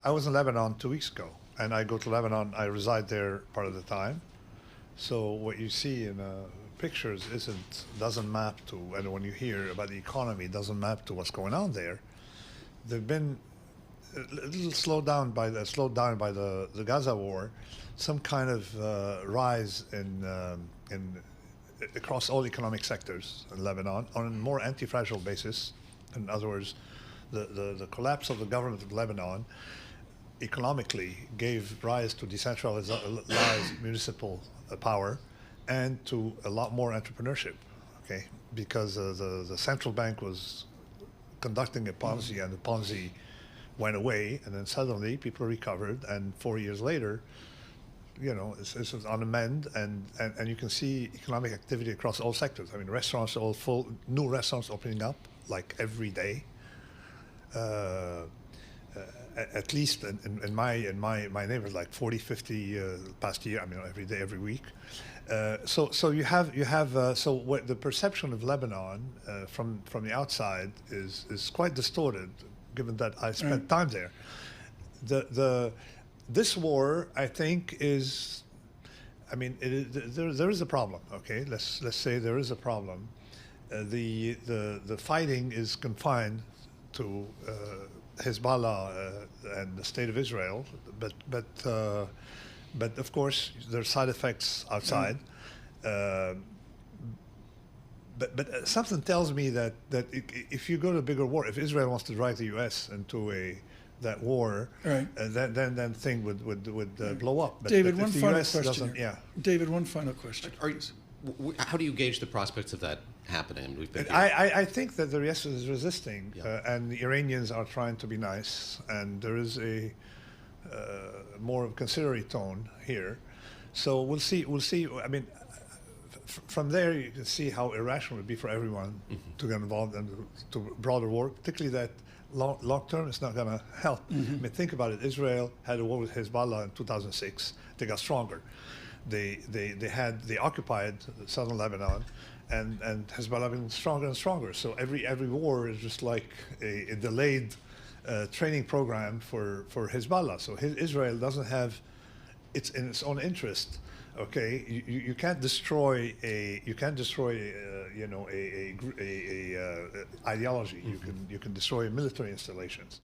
I was in Lebanon 2 weeks ago, and I go to Lebanon. I reside there part of the time. So what you see in pictures doesn't map to, and when you hear about the economy, it doesn't map to what's going on there. They've been a little slowed down by the Gaza war, some kind of rise in across all economic sectors in Lebanon on a more anti-fragile basis. In other words, the collapse of the government of Lebanon economically gave rise to decentralized municipal power and to a lot more entrepreneurship, okay? Because the central bank was conducting a Ponzi, and the Ponzi went away, and then suddenly people recovered, and 4 years later, it's on a mend, and you can see economic activity across all sectors. I mean, restaurants are all full, new restaurants opening up like every day. At least in my neighborhood, like 40, 50 past year. I mean, every day, every week. So you have so what the perception of Lebanon from the outside is quite distorted, given that I spent time there. This war, I think, is, I mean, there is a problem. Okay, let's say there is a problem. The fighting is confined to Hezbollah and the State of Israel, but of course there are side effects outside. But something tells me that if you go to a bigger war, if Israel wants to drag the U.S. into that war, then thing would blow up. But David, if one the final US question. Yeah. David, one final question. How do you gauge the prospects of that happening? We've been I think that the U.S. is resisting, and the Iranians are trying to be nice, and there is a more conciliatory tone here. So we'll see. I mean, from there you can see how irrational it would be for everyone to get involved in to broader war, particularly that long term it's not going to help. I mean, think about it. Israel had a war with Hezbollah in 2006. They got stronger. They occupied southern Lebanon, and Hezbollah been stronger and stronger. So every war is just like a delayed training program for Hezbollah. So Israel doesn't have it's in its own interest. Okay, you can't destroy a ideology. You can destroy military installations.